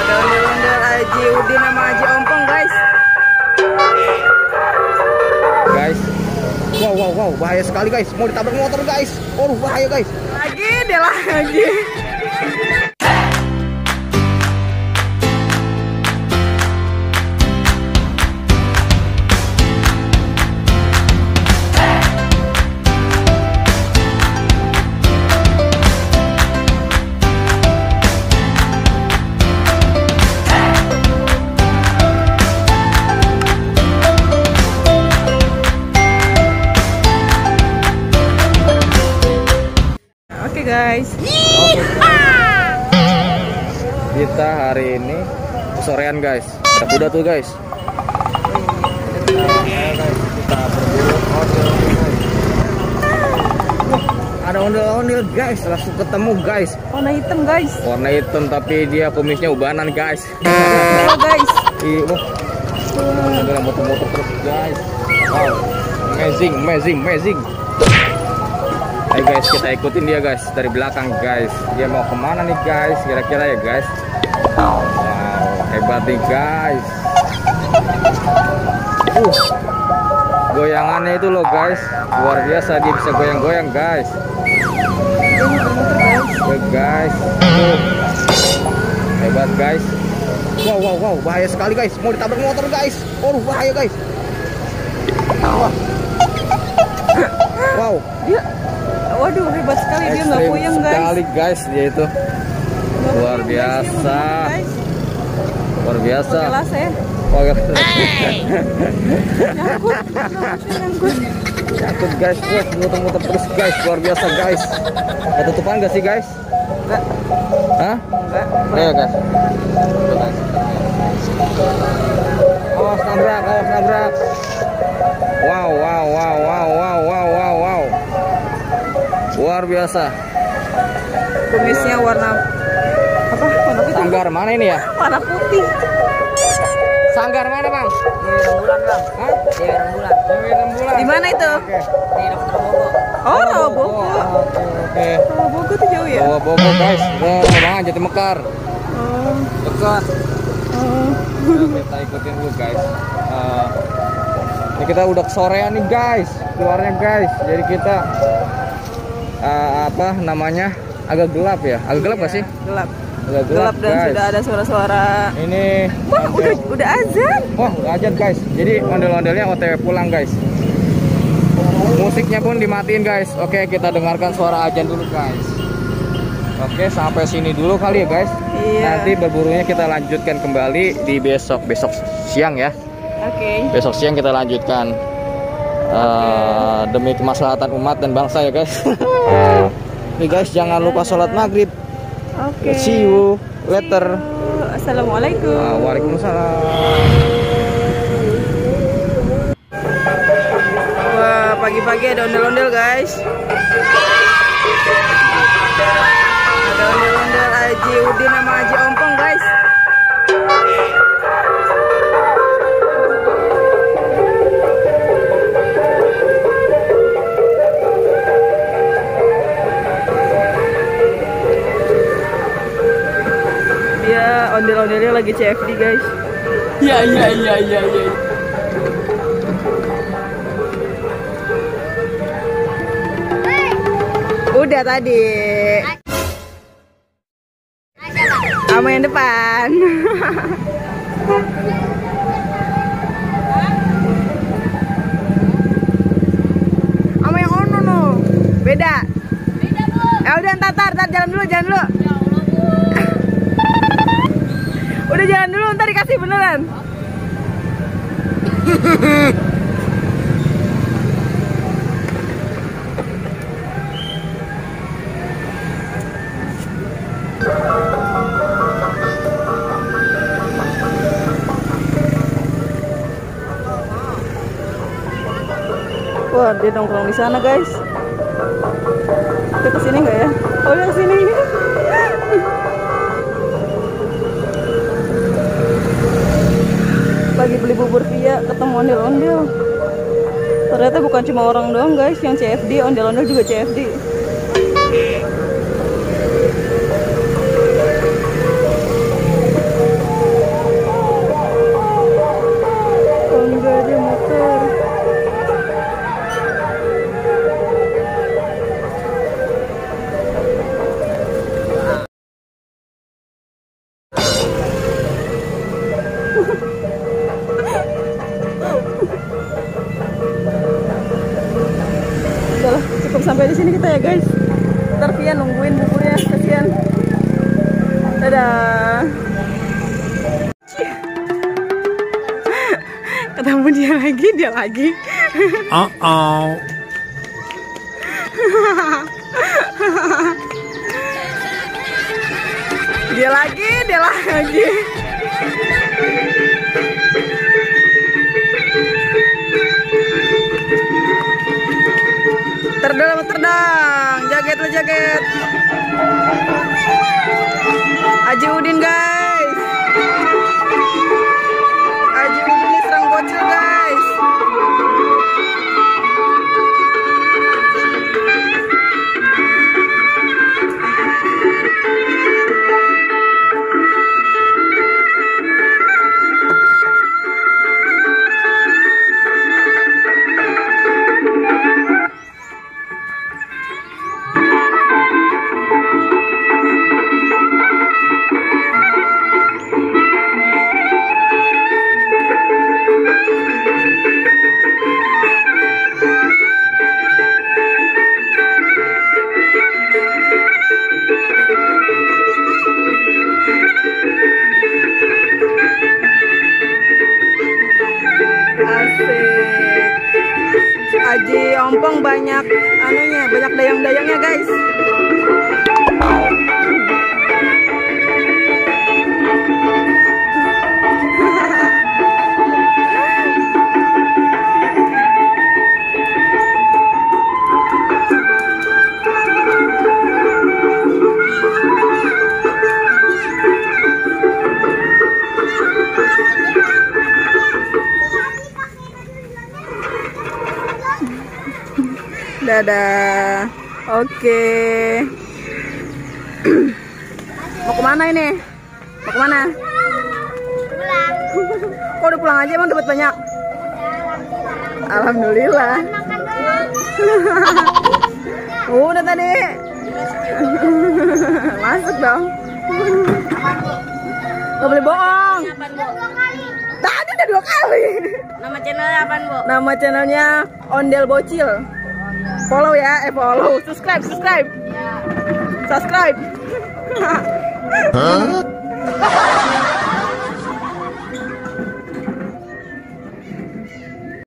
Ada ondel-ondel Haji Udin sama Haji Ompong, guys. Guys, wow, bahaya sekali guys. Mau ditabrak motor guys. Oh, bahaya guys. Lagi deh lagi. Guys, kita hari ini sorean guys. Ada kuda tuh guys. Kita berburu ondel guys. Ada ondel-ondel guys. Langsung ketemu guys. Warna hitam guys. Warna hitam tapi dia kumisnya ubanan guys. Guys. Iya, ada motor-motor terus guys. Wow, amazing. Ayo guys, kita ikutin dia guys dari belakang guys. Dia mau kemana nih guys? Kira-kira ya guys. Wow, hebat nih guys. Goyangannya itu loh guys, luar biasa. Dia bisa goyang-goyang guys. Guys, hebat guys. Wow, bahaya sekali guys. Mau ditabrak motor guys. Oh, bahaya guys. Wow. Waduh, hebat sekali. Dia nggak puyeng guys. Sekali guys dia itu. Luar biasa. Luar biasa. Kelas ya. Nyangkut guys. Muter-muter terus guys. Luar biasa guys. Ada tutupan nggak sih guys? Enggak. Hah? Enggak. Ayo guys. Awas nabrak. Wow. Luar biasa. Kumisnya warna apa? Warna putih. Sanggar mana ini ya? Warna putih. Sanggar mana bang? Di Rembulan bang. Hah? Di Rembulan. Di mana itu? Oke. Di Dr. Bogo. Oh, Rawabogo. Oke. Rawabogo tuh jauh ya? Rawabogo guys. Bang Jati Mekar. Oh. Dekat. Oh. Kita ikutin dulu guys. Ini kita udah kesorean nih guys. Keluarnya guys. Jadi kita apa namanya? Agak gelap ya? Agak gelap nggak sih? Gelap. Agak Gelap dan guys. sudah ada suara-suara. Ini Wah, udah azan. wah, udah azan guys. Jadi ondel-ondelnya OTW pulang guys. Musiknya pun dimatiin guys. Oke, kita dengarkan suara azan dulu guys. Oke, sampai sini dulu kali ya guys. Iya. Nanti berburunya kita lanjutkan kembali di besok siang ya. Oke. Besok siang kita lanjutkan. Demi kemaslahatan umat dan bangsa ya guys. Nih guys, jangan lupa sholat maghrib. Oke. See you later. Assalamualaikum. Waalaikumsalam. Wah, pagi-pagi ada ondel-ondel guys. Ada ondel-ondel Haji Udin sama Haji Ompong guys. Dia ondel-ondelnya lagi CFD guys. Iya. Udah tadi. Sama yang depan. Sama yang ono no. Beda. Ya udah ntar jalan dulu. Udah jalan dulu, ntar dikasih beneran. Wah, dia nongkrong di sana guys. Kita kesini nggak ya? Oh, yang sini. Lagi beli bubur via, ketemu ondel-ondel. Ternyata bukan cuma orang doang guys yang CFD, ondel-ondel juga CFD. sini kita ya guys. Ntar Via nungguin buburnya, kasihan. Dadah. Ketemu dia lagi. Dia lagi. Terdang, jaget. Haji Udin guys. Haji Udin diserang bocil guys. Haji Ompong banyak dayang-dayangnya guys. Dadah. Oke. Mau kemana ini? Mau kemana? Pulang. Kok udah pulang aja, emang dapat banyak? Alhamdulillah. Udah tadi. Masuk dong. Gak boleh bohong. Tadi udah 2 kali. Nama channelnya apaan, Bu? Nama channelnya Ondel Bocil. Follow ya, follow, subscribe. Ya. Subscribe.